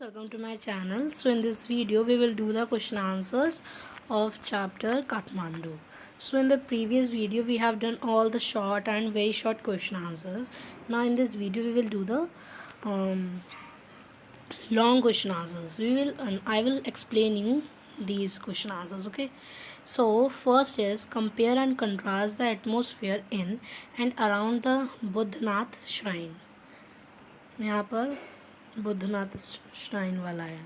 welcome to my channel. So in this video we will do the question answers of chapter Kathmandu. So in the previous video we have done all the short and very short question answers. Now in this video we will do the long question answers. I will explain you these question answers. Okay, so first is compare and contrast the atmosphere in and around the Buddhanath shrine. यहाँ पर Boudhanath shrine वाला है.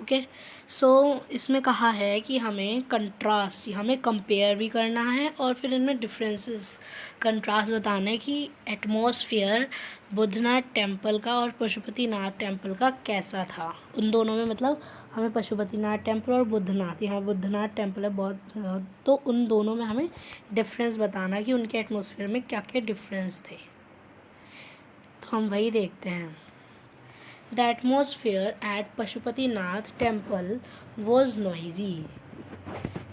Okay, सो इसमें कहा है कि हमें contrast, हमें कंपेयर भी करना है और फिर इनमें डिफरेंसेस, कंट्रास्ट बताना है कि एटमॉस्फेयर बुद्धनाथ टेम्पल का और पशुपतिनाथ टेम्पल का कैसा था. उन दोनों में मतलब हमें पशुपतिनाथ टेम्पल और बुद्धनाथ, यहाँ बुद्धनाथ टेम्पल है बहुत, तो उन दोनों में हमें डिफरेंस बताना कि उनके एटमॉस्फेयर में क्या क्या डिफरेंस थे. तो हम वही देखते हैं. The atmosphere at Pashupatinath temple was noisy.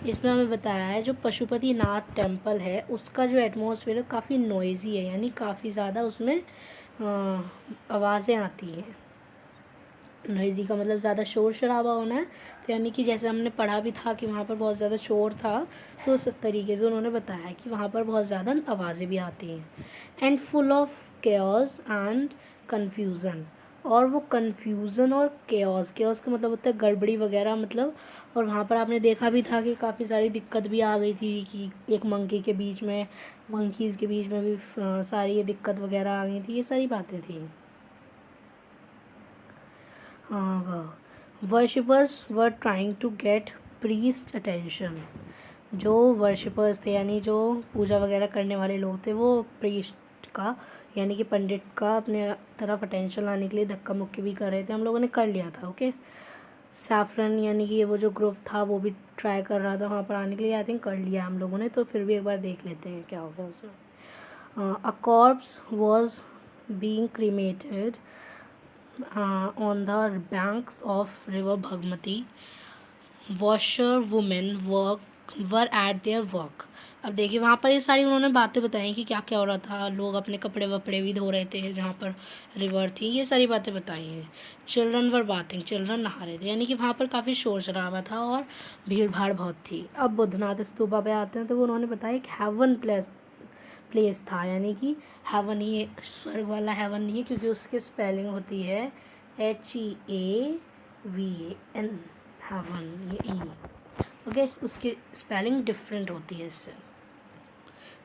इसमें हमें बताया है जो पशुपतिनाथ टेम्पल है उसका जो एटमॉस्फेयर है काफ़ी नॉइजी है, यानी काफ़ी ज़्यादा उसमें आवाज़ें आती हैं. नॉइजी का मतलब ज़्यादा शोर शराबा होना है, तो यानी कि जैसे हमने पढ़ा भी था कि वहाँ पर बहुत ज़्यादा शोर था, तो उस तरीके से उन्होंने बताया कि वहाँ पर बहुत ज़्यादा आवाज़ें भी आती हैं. And full of chaos and confusion, और वो कन्फ्यूज़न और केओस का मतलब होता है गड़बड़ी वगैरह, मतलब. और वहाँ पर आपने देखा भी था कि काफ़ी सारी दिक्कत भी आ गई थी कि एक मंकीज़ के बीच में भी सारी ये दिक्कत वगैरह आ गई थी, ये सारी बातें थी. Worshippers were trying to get priest attention. जो वर्शिपर्स थे यानी जो पूजा वगैरह करने वाले लोग थे, वो प्रीस्ट का यानी कि पंडित का अपने तरफ अटेंशन लाने के लिए धक्का मुक्की भी कर रहे थे. हम लोगों ने कर लिया था. ओके, सैफरन यानी कि वो जो ग्रुप था वो भी ट्राई कर रहा था वहाँ पर आने के लिए. आई थिंक कर लिया हम लोगों ने, तो फिर भी एक बार देख लेते हैं क्या होगा उसमें. A corpse was being cremated on the banks of river Bhagmati. Washerwomen were at their work. अब देखिए वहाँ पर ये सारी उन्होंने बातें बताई कि क्या क्या हो रहा था. लोग अपने कपड़े वपड़े भी धो रहे थे जहाँ पर रिवर थी, ये सारी बातें बताई हैं. चिल्ड्रन वर बाथिंग, चिल्ड्रन नहा रहे थे, यानी कि वहाँ पर काफ़ी शोर शराबा था और भीड़ भाड़ बहुत थी. अब बुद्धनाथ स्तूपा पे आते हैं तो उन्होंने बताया एक हेवन प्लेस था, यानी कि हेवन, ये स्वर्ग वाला हेवन नहीं है क्योंकि उसकी स्पेलिंग होती है HEAVN, हेवन, ये ई. ओके, उसकी स्पेलिंग डिफरेंट होती है इससे.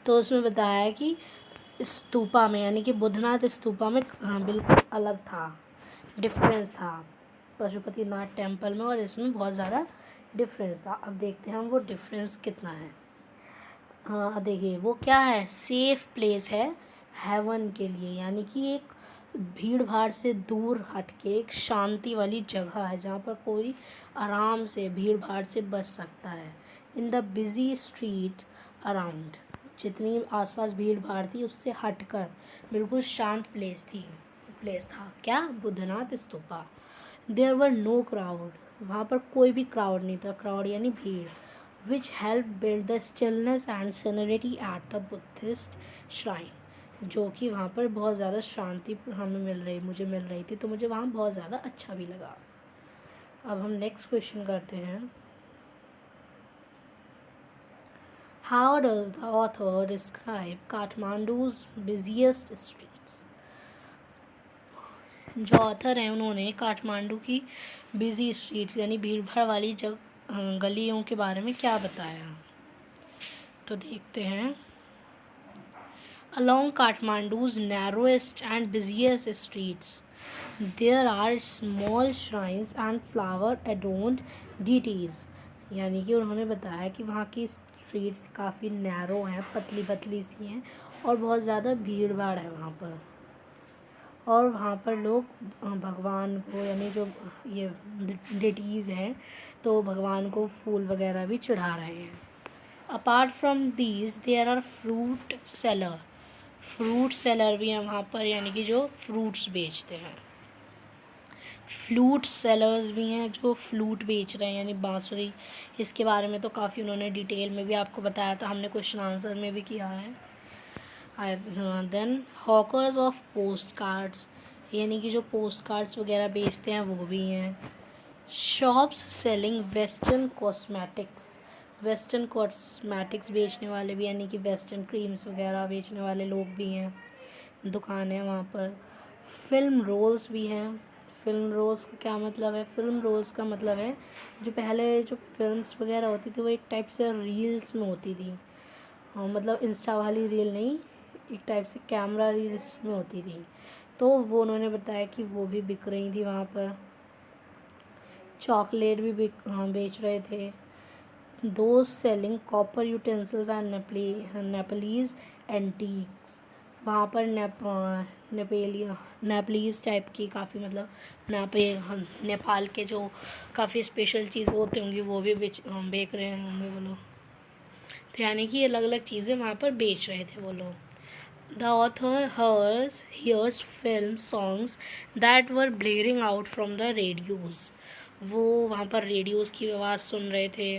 तो उसमें बताया है कि स्तूपा में यानी कि बुद्धनाथ स्तूपा में बिल्कुल अलग था, डिफरेंस था पशुपतिनाथ टेम्पल में, और इसमें बहुत ज़्यादा डिफरेंस था. अब देखते हैं हम वो डिफरेंस कितना है. हाँ देखिए वो क्या है, सेफ प्लेस है हेवन के लिए, यानी कि एक भीड़ भाड़ से दूर हट के एक शांति वाली जगह है जहाँ पर कोई आराम से भीड़ भाड़ से बच सकता है. In the busy street around, जितनी आसपास भीड़ भाड़ थी उससे हटकर बिल्कुल शांत प्लेस था क्या, Boudhanath Stupa. There were no crowd, वहाँ पर कोई भी क्राउड नहीं था, क्राउड यानी भीड़. which help build the stillness and serenity at the Buddhist shrine. जो कि वहाँ पर बहुत ज़्यादा शांति मुझे मिल रही थी, तो मुझे वहाँ बहुत ज़्यादा अच्छा भी लगा. अब हम नेक्स्ट क्वेश्चन करते हैं. How does the author describe Kathmandu's busiest streets? जो ऑथर हैं उन्होंने काठमांडू की बिजी स्ट्रीट्स यानी भीड़ भाड़ वाली गलियों के बारे में क्या बताया, तो देखते हैं. Along Kathmandu's narrowest and busiest streets, there are small shrines and flower-adorned deities. यानी कि उन्होंने बताया कि वहाँ की स्ट्रीट्स काफ़ी नैरो हैं, पतली पतली सी हैं, और बहुत ज़्यादा भीड़ भाड़ है वहाँ पर. और वहाँ पर लोग भगवान को यानी जो ये डेटीज़ हैं तो भगवान को फूल वगैरह भी चढ़ा रहे हैं. Apart from these there are fruit seller भी हैं वहाँ पर, यानी कि जो फ्रूट्स बेचते हैं. फ्लूट सेलर्स भी हैं जो फ्लूट बेच रहे हैं यानी बांसुरी. इसके बारे में तो काफ़ी उन्होंने डिटेल में भी आपको बताया था, हमने क्वेश्चन आंसर में भी किया है. Then hawkers of post cards, यानी कि जो पोस्ट कार्ड्स वगैरह बेचते हैं वो भी हैं। Shops selling western cosmetics, western cosmetics बेचने वाले भी, यानी कि वेस्टर्न क्रीम्स वगैरह बेचने वाले लोग भी हैं, दुकान है वहाँ पर। फिल्म रोल्स भी हैं। फिल्म रोल्स का क्या मतलब है? फिल्म रोल्स का मतलब है जो पहले जो फिल्म्स वगैरह होती थी वो एक टाइप से रील्स में होती थी। हाँ, मतलब इंस्टा वाली रील नहीं, एक टाइप से कैमरा रील्स में होती थी। तो वो उन्होंने बताया कि वो भी बिक रही थी वहाँ पर। चॉकलेट भी बेच रहे थे। Those selling copper utensils and Nepalese antiques, वहाँ पर नेपलीज टाइप की काफ़ी, मतलब नेपाल के जो काफ़ी स्पेशल चीज़ होती होंगी वो भी बेच रहे होंगे वो लोग। तो यानी कि अलग अलग चीज़ें वहाँ पर बेच रहे थे वो लोग। The author hears film songs that were blaring out from the radios, वो वहाँ पर रेडियोज़ की आवाज़ सुन रहे थे।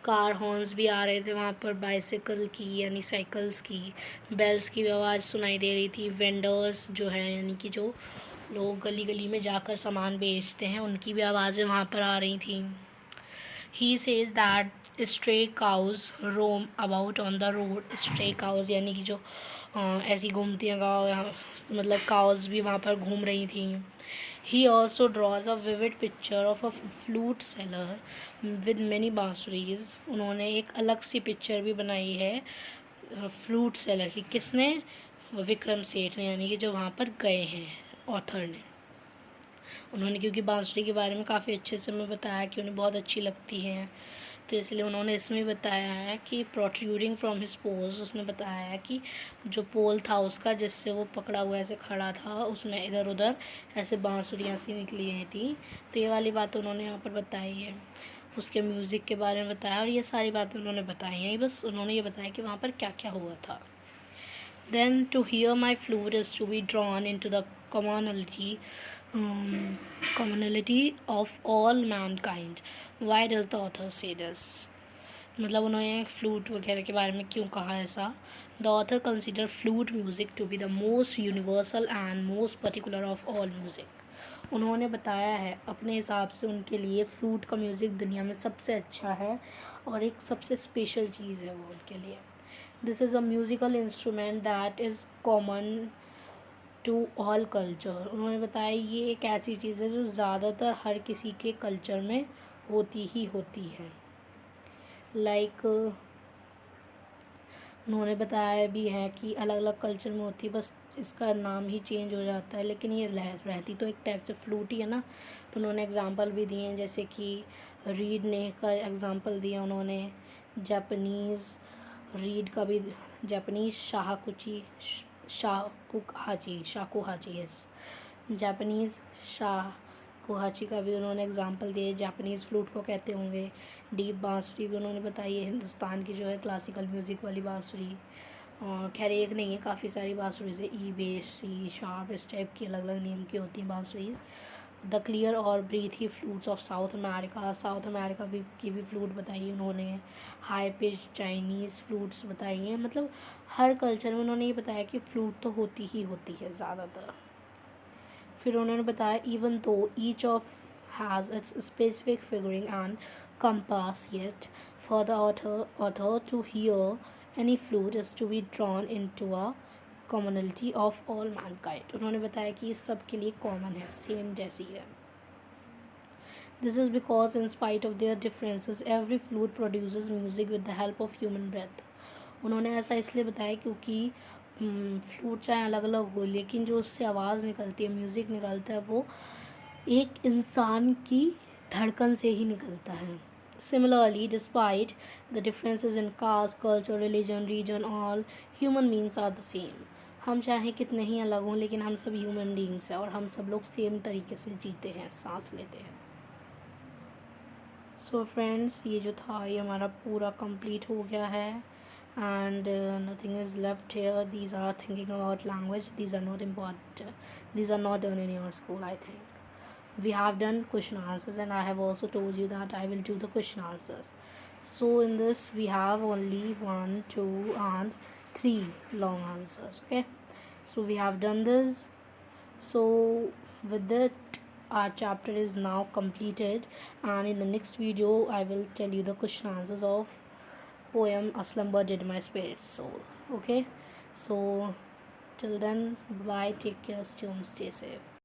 कार हॉर्न्स भी आ रहे थे वहाँ पर, बाइसिकल की यानी साइकिल्स की, बेल्स की भी आवाज़ सुनाई दे रही थी। वेंडर्स जो हैं यानी कि जो लोग गली गली में जाकर सामान बेचते हैं उनकी भी आवाज़ें वहाँ पर आ रही थी। He says that stray cows roam about on the road, stray cows यानी कि जो ऐसी घूमती हैं गाँव, मतलब काउज भी वहाँ पर घूम रही थी। He also draws a vivid picture of a flute seller with many bansuris, उन्होंने एक अलग सी पिक्चर भी बनाई है फ्लूट सेलर की। किसने? विक्रम सेठ ने, यानी कि जो वहाँ पर गए हैं ऑथर ने। उन्होंने क्योंकि बांसुरी के बारे में काफ़ी अच्छे से हमें बताया कि उन्हें बहुत अच्छी लगती हैं, तो इसलिए उन्होंने इसमें बताया है कि प्रोट्रूडिंग फ्रॉम हिज पोज, उसने बताया है कि जो पोल था उसका जिससे वो पकड़ा हुआ ऐसे खड़ा था उसमें इधर उधर ऐसे बांसुरियाँ सी निकली हुई थी। तो ये वाली बात उन्होंने यहाँ पर बताई है। उसके म्यूज़िक के बारे में बताया और ये सारी बातें उन्होंने बताई हैं। बस उन्होंने ये बताया कि वहाँ पर क्या क्या हुआ था। Then to hear my flute is to be drawn into the commonality, um, commonality of all mankind. Why does the author say this? मतलब उन्होंने फ्लूट वगैरह के बारे में क्यों कहा ऐसा? The author consider flute music to be the most universal and most particular of all music. उन्होंने बताया है अपने हिसाब से उनके लिए फ्लूट का म्यूज़िक दुनिया में सबसे अच्छा है और एक सबसे स्पेशल चीज़ है वो उनके लिए। This is a musical instrument that is common to all culture. उन्होंने बताया ये एक ऐसी चीज़ है जो ज़्यादातर हर किसी के कल्चर में होती ही होती है। लाइक उन्होंने बताया भी है कि अलग अलग कल्चर में होती है, बस इसका नाम ही चेंज हो जाता है, लेकिन ये रहती तो एक टाइप से फ्लूट ही है ना। तो उन्होंने एग्जांपल भी दिए हैं, जैसे कि रीड ने का एग्जांपल दिया उन्होंने, जापानीज़ रीड का भी, जापानीज़ शाकुहाची यस, जापानीज़ शाकुहाची का भी उन्होंने एग्जांपल दिए। जापानीज़ फ्लूट को कहते होंगे। डीप बांसुरी भी उन्होंने बताई है, हिंदुस्तान की जो है क्लासिकल म्यूज़िक वाली बांसुरी। खैर एक नहीं है, काफ़ी सारी बांसुरीज़ है, ई बेस सी शार्प, इस टाइप की अलग अलग नेम की होती हैं बांसुरीज़। द क्लियर और breathy flutes of South America, South America भी की भी फ्लूट बताई है उन्होंने। हाई पिच चाइनीज़ फ्लूट्स बताई हैं। मतलब हर कल्चर में उन्होंने ये बताया कि फ्लूट तो होती ही होती है ज़्यादातर। फिर उन्होंने बताया even though each of has its specific fingering and compass yet for the author to hear any flute is to be drawn in to a commonality of all mankind. उन्होंने बताया कि इस सब के लिए कॉमन है, सेम जैसी है। This is because in spite of their differences every flute produces music with the help of human breath. उन्होंने ऐसा इसलिए बताया क्योंकि फ्लूट चाहे अलग अलग हो, लेकिन जो उससे आवाज़ निकलती है, म्यूज़िक निकलता है, वो एक इंसान की धड़कन से ही निकलता है। Similarly despite the differences in caste culture religion region all human beings are the same. हम चाहे कितने ही अलग हों लेकिन हम सब ह्यूमन बींग्स हैं और हम सब लोग सेम तरीके से जीते हैं, सांस लेते हैं। सो फ्रेंड्स, ये जो था ये हमारा पूरा कंप्लीट हो गया है and nothing is left here. These are thinking about language. These are not important. These are not done in your school, I think. We have done question answers and I have also told you that I will do the question answers. So in this we have only 1, 2 and 3 long answers. Okay, so we have done this. So with that, our chapter is now completed, and in the next video I will tell you the question answers of poem A Slumber Did My Spirit Soul. Okay, so till then, bye, take care, stay safe.